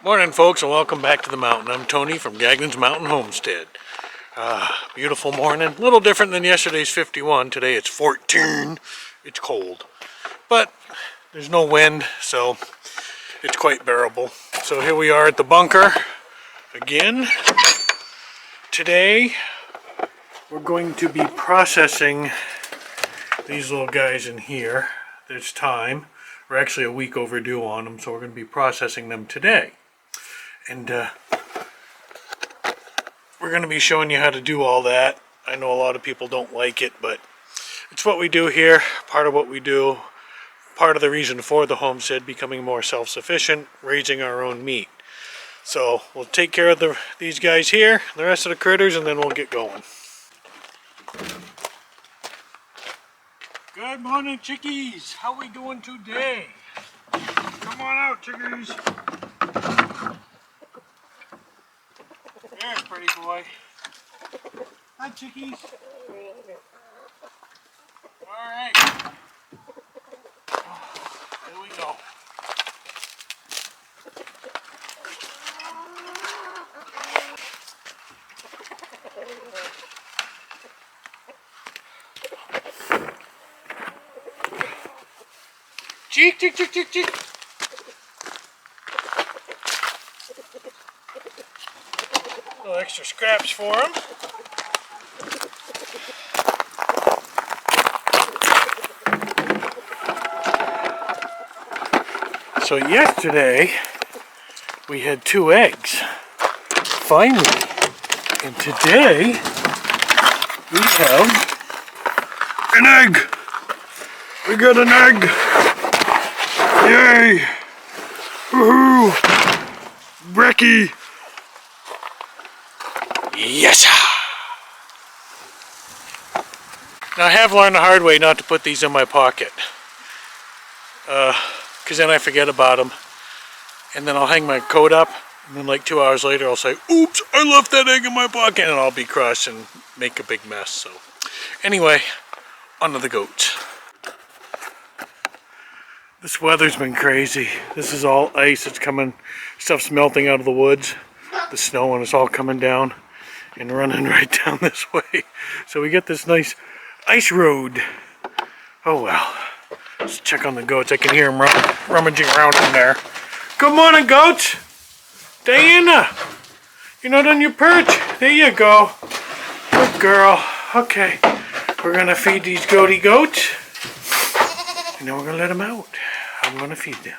Morning folks, and welcome back to the mountain. I'm Tony from Gaglin's Mountain Homestead. Beautiful morning. A little different than yesterday's 51. Today it's 14. It's cold. But there's no wind, so it's quite bearable. So here we are at the bunker again. Today we're going to be processing these little guys in here. There's time. We're actually a week overdue on them, so we're going to be processing them today. And we're going to be showing you how to do all that. I know a lot of people don't like it, but it's what we do here, part of what we do, part of the reason for the homestead, becoming more self-sufficient, raising our own meat. So we'll take care of these guys here, the rest of the critters, and then we'll get going. Good morning, chickies. How we doing today? Come on out, chickies. There's pretty boy. Hi, chickies. Alright. Here we go. Cheek, cheek, cheek, cheek, cheek. Little extra scraps for them. So yesterday we had 2 eggs, finally, and today we have an egg. We got an egg. Yay! Woohoo! Brekkie! Yes! Now I have learned the hard way not to put these in my pocket. Because then I forget about them. And then I'll hang my coat up. And then like 2 hours later I'll say, oops, I left that egg in my pocket. And I'll be crushed and make a big mess. So anyway, onto the goats. This weather's been crazy. This is all ice. It's coming, stuff's melting out of the woods. The snow, and it's all coming down and running right down this way. So we get this nice ice road. Oh well. Let's check on the goats. I can hear them rummaging around in there. Good morning, goats. Diana, you're not on your perch. There you go. Good girl. Okay. We're going to feed these goaty goats. And then we're going to let them out. I'm going to feed them.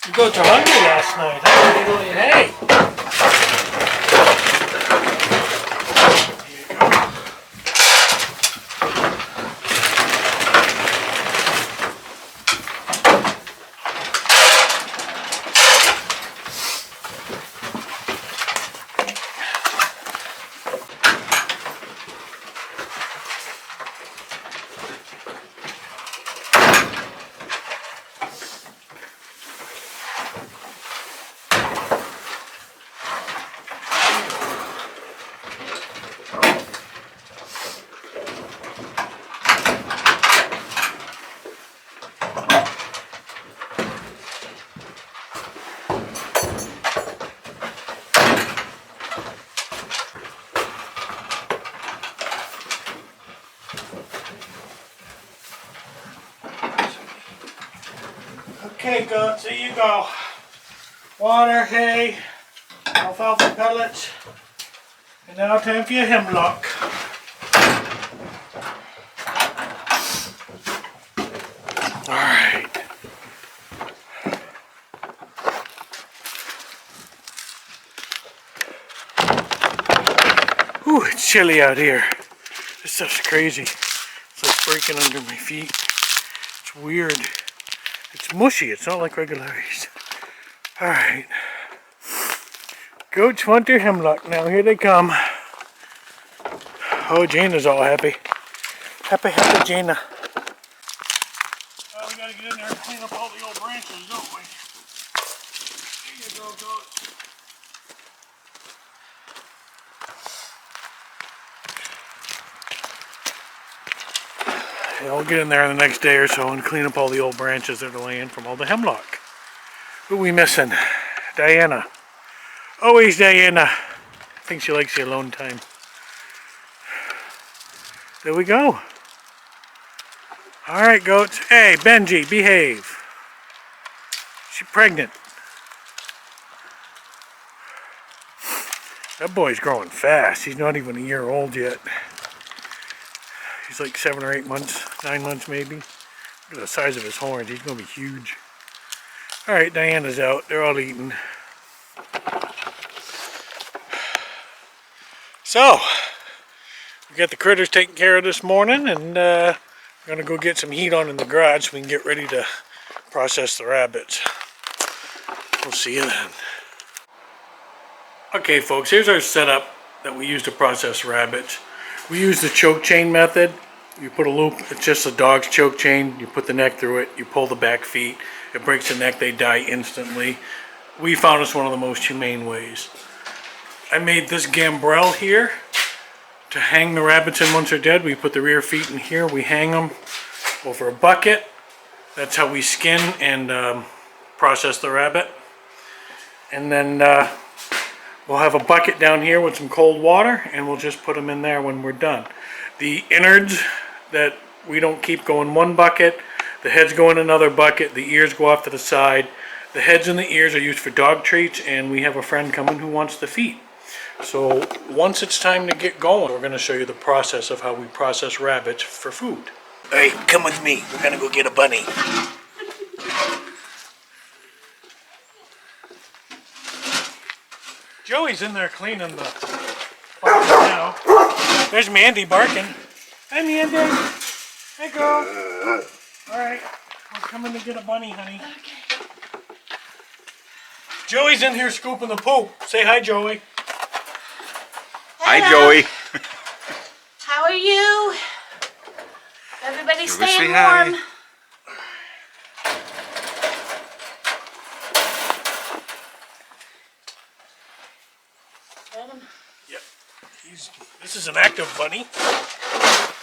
The goats are hungry last night, huh? Hey! Okay, goats, here you go. Water, hay, alfalfa pellets, and now time for your hemlock. Alright. Ooh, it's chilly out here. This stuff's crazy. It's like breaking under my feet. It's weird. It's mushy, it's not like regular ice. Alright. Goats want their hemlock now. Here they come. Oh, Jana's all happy. Happy Jana. Oh, we gotta get in there and clean up all the old branches, don't we? Here you go, goats. I'll get in there the next day or so and clean up all the old branches that are laying from all the hemlock. Who we missing? Diana. Always Diana. I think she likes the alone time. There we go. Alright, goats. Hey, Benji, behave. She's pregnant. That boy's growing fast. He's not even a year old yet. He's like 7 or 8 months, 9 months maybe. Look at the size of his horns. He's going to be huge. Alright, Diana's out. They're all eating. So, we got the critters taken care of this morning, and we're going to go get some heat on in the garage so we can get ready to process the rabbits. We'll see you then. Okay folks, here's our setup that we use to process rabbits. We use the choke chain method. You put a loop, it's just a dog's choke chain, you put the neck through it, you pull the back feet, it breaks the neck, they die instantly. We found it's one of the most humane ways. I made this gambrel here to hang the rabbits in once they're dead. We put the rear feet in here, we hang them over a bucket. That's how we skin and process the rabbit. And then we'll have a bucket down here with some cold water, and we'll just put them in there when we're done. The innards that we don't keep go in one bucket, the heads go in another bucket, the ears go off to the side. The heads and the ears are used for dog treats, and we have a friend coming who wants the feet. So once it's time to get going, we're going to show you the process of how we process rabbits for food. Alright, come with me. We're going to go get a bunny. Joey's in there cleaning the box now. There's Mandy barking. Hi, Mandy. Hey, girl. Alright, we're coming to get a bunny, honey. Okay. Joey's in here scooping the poop. Say hi, Joey. Hello. Hi, Joey. How are you? Everybody Give us staying a hi. warm. Let him- Yep. This is an active bunny.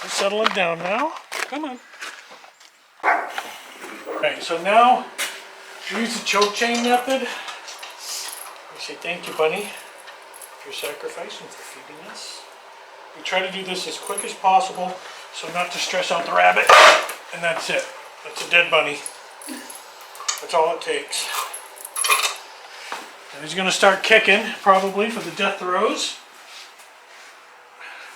We're settling down now. Come on. Alright, so now we use the choke chain method. We say thank you, bunny, for your sacrifice and for feeding us. We try to do this as quick as possible so not to stress out the rabbit. And that's it. That's a dead bunny. That's all it takes. And he's going to start kicking, probably, for the death throes.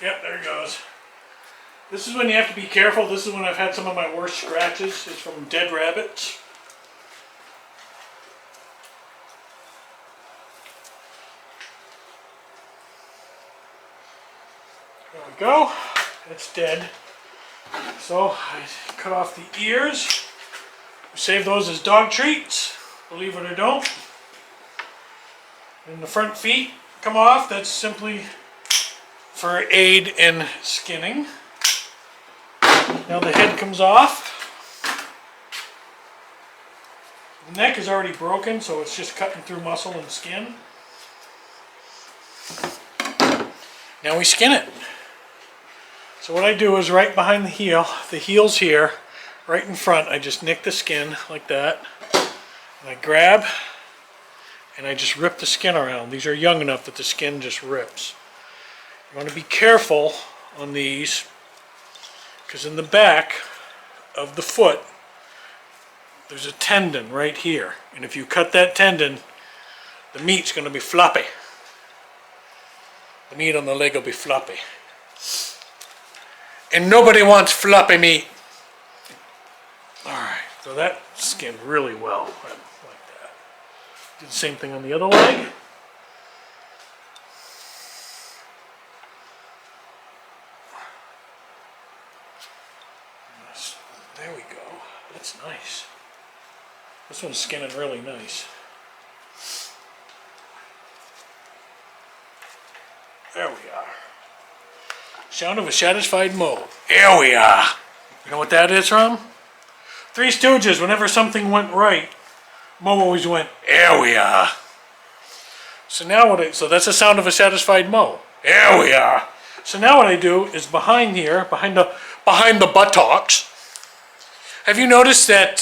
Yep, there he goes. This is when you have to be careful. This is when I've had some of my worst scratches. It's from dead rabbits. There we go. It's dead. So I cut off the ears. We save those as dog treats, believe it or don't. And the front feet come off. That's simply for aid in skinning. Now the head comes off. The neck is already broken, so it's just cutting through muscle and skin. Now we skin it. So what I do is right behind the heel's here, right in front, I just nick the skin like that. And I grab and I just rip the skin around. These are young enough that the skin just rips. You want to be careful on these, because in the back of the foot there's a tendon right here, and if you cut that tendon, the meat's going to be floppy. The meat on the leg will be floppy, and nobody wants floppy meat. Alright, so that skinned really well, like that. Do the same thing on the other leg. There we go. That's nice. This one's skinning really nice. There we are. Sound of a satisfied mow. Here we are. You know what that is from? Three Stooges. Whenever something went right, Mo always went, here we are. So now so that's the sound of a satisfied Mo. Here we are. So now what I do is behind here, behind the buttocks, Have you noticed that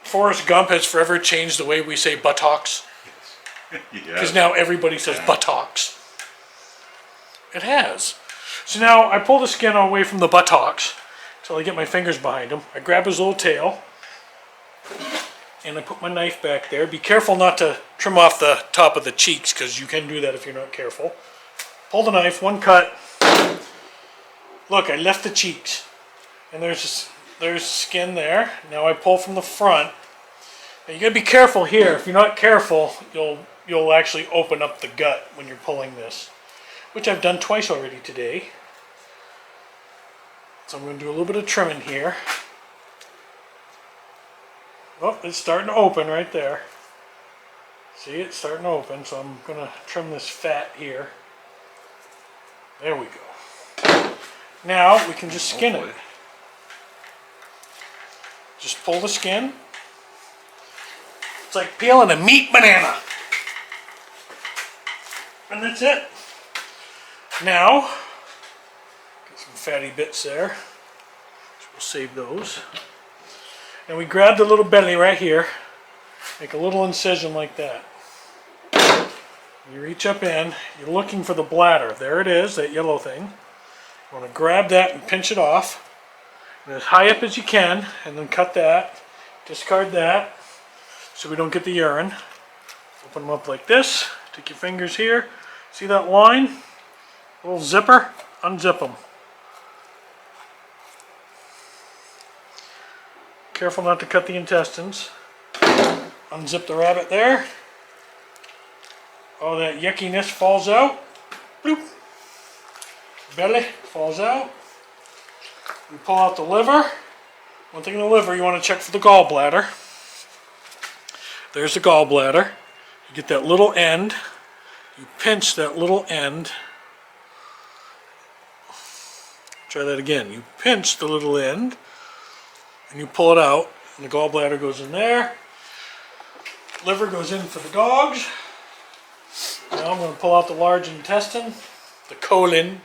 Forrest Gump has forever changed the way we say buttocks? Because now everybody says buttocks. It has. So now I pull the skin away from the buttocks until I get my fingers behind him. I grab his little tail and I put my knife back there. Be careful not to trim off the top of the cheeks because you can do that if you're not careful. Pull the knife, one cut. Look, I left the cheeks. And there's skin there. Now I pull from the front. Now you gotta be careful here. If you're not careful, you'll actually open up the gut when you're pulling this, which I've done twice already today. So I'm going to do a little bit of trimming here. Oh, it's starting to open right there. See, it's starting to open, so I'm going to trim this fat here. There we go. Now we can just skin it. Just pull the skin. It's like peeling a meat banana. And that's it. Now, get some fatty bits there. So we'll save those. And we grab the little belly right here. Make a little incision like that. You reach up in. You're looking for the bladder. There it is, that yellow thing. You want to grab that and pinch it off. And as high up as you can. And then cut that. Discard that. So we don't get the urine. Open them up like this. Take your fingers here. See that line? Little zipper. Unzip them. Careful not to cut the intestines. Unzip the rabbit there. All that yuckiness falls out. Bloop. Belly falls out. We pull out the liver. One thing in the liver, you want to check for the gallbladder. There's the gallbladder. You get that little end. You pinch that little end. Try that again. You pinch the little end and you pull it out, and the gallbladder goes in there. Liver goes in for the dogs. Now I'm going to pull out the large intestine, the colon.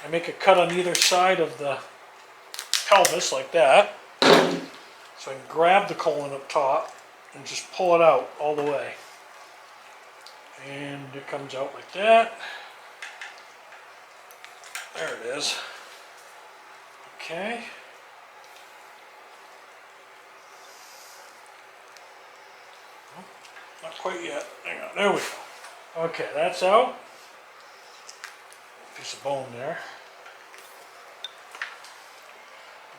I make a cut on either side of the pelvis like that. So I can grab the colon up top and just pull it out all the way. And it comes out like that. There it is. Okay. Not quite yet. Hang on. There we go. Okay, that's out. Piece of bone there.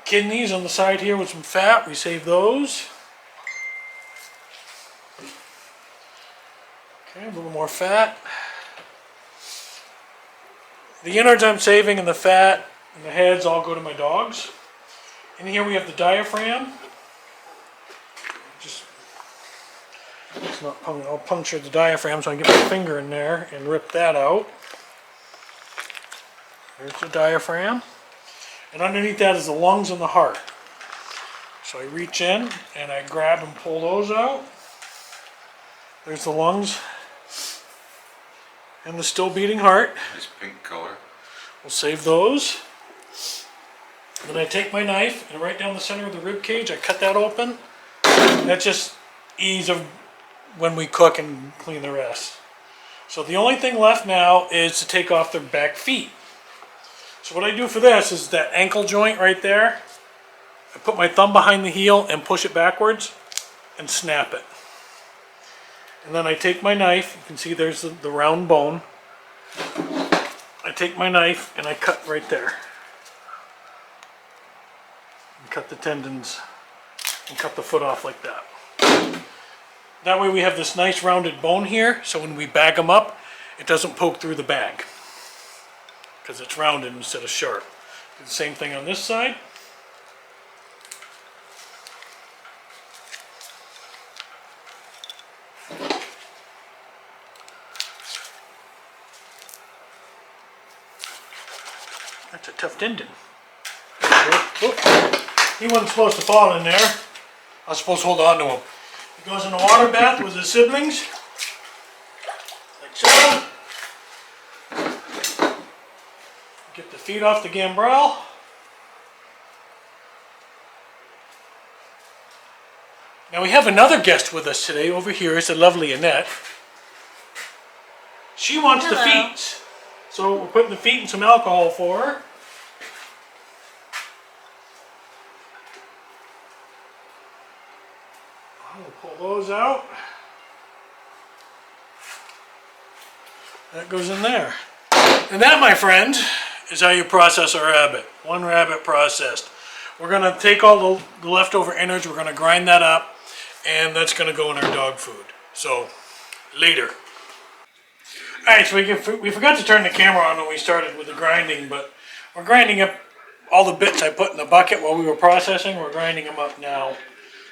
Kidneys on the side here with some fat. We save those. Okay, a little more fat. The innards I'm saving and the fat and the heads all go to my dogs. In here we have the diaphragm. I'll puncture the diaphragm so I can get my finger in there and rip that out. There's the diaphragm. And underneath that is the lungs and the heart. So I reach in and I grab and pull those out. There's the lungs and the still beating heart. Nice pink color. We'll save those. Then I take my knife and right down the center of the rib cage, I cut that open. That's just ease of when we cook and clean the rest. So the only thing left now is to take off their back feet. So what I do for this is that ankle joint right there. I put my thumb behind the heel and push it backwards and snap it. And then I take my knife, you can see there's the round bone. I take my knife and I cut right there. And cut the tendons and cut the foot off like that. That way we have this nice rounded bone here, so when we bag them up, it doesn't poke through the bag. Because it's rounded instead of sharp. Do the same thing on this side. That's a tough tendon. He wasn't supposed to fall in there. I was supposed to hold on to him. He goes in a water bath with his siblings. Like so. Get the feet off the gambrel. Now we have another guest with us today. Over here is the lovely Annette. She wants the Hello. feet. So we're putting the feet in some alcohol for her. We'll pull those out. That goes in there. And that, my friend, is how you process a rabbit. One rabbit processed. We're going to take all the leftover innards, we're going to grind that up, and that's going to go in our dog food. So, later. Alright, so we forgot to turn the camera on when we started with the grinding, but we're grinding up all the bits I put in the bucket while we were processing. We're grinding them up now.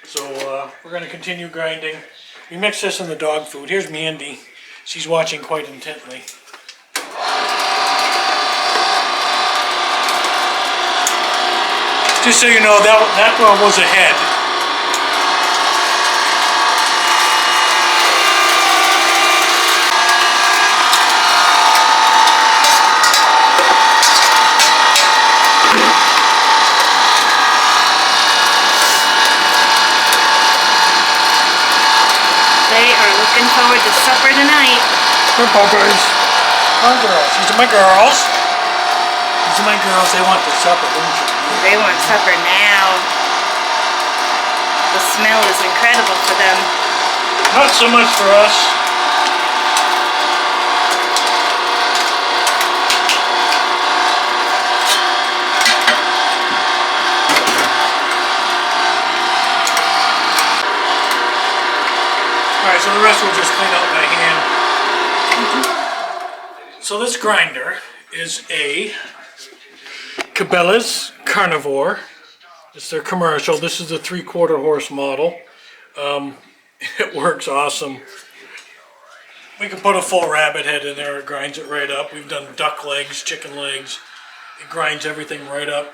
So we're going to continue grinding. We mix this in the dog food. Here's Mandy. She's watching quite intently. Just so you know, that one was a head. They are looking forward to supper tonight. They're buggers. My girls. These are my girls. These are my girls. They want their supper, don't you? They want supper now. The smell is incredible for them. Not so much for us. Alright, so the rest we'll just clean out by hand. So this grinder is a Cabela's Carnivore. It's their commercial. This is the 3/4 horse model. It works awesome. We can put a full rabbit head in there. It grinds it right up. We've done duck legs, chicken legs. It grinds everything right up.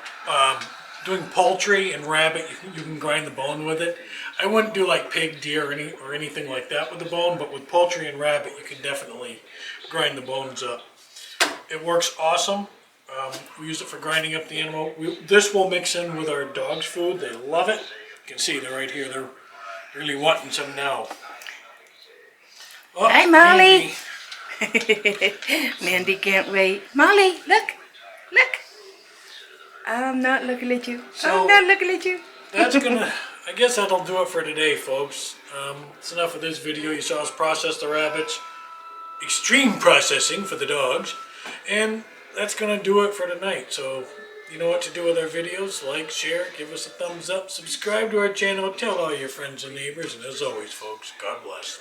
Doing poultry and rabbit, you can grind the bone with it. I wouldn't do like pig, deer, or anything like that with the bone, but with poultry and rabbit, you can definitely grind the bones up. It works awesome. We use it for grinding up the animal. This will mix in with our dog's food. They love it. You can see they're right here. They're really wanting some now. Oh, Hi, Molly. Mandy can't wait. Molly, look. Look. I'm not looking at you. So- I'm not looking at you. That's gonna, I guess that'll do it for today, folks. It's enough of this video. You saw us process the rabbits. Extreme processing for the dogs. And that's gonna do it for tonight. So, you know what to do with our videos. Like, share, give us a thumbs up, subscribe to our channel, tell all your friends and neighbors. And as always, folks, God bless.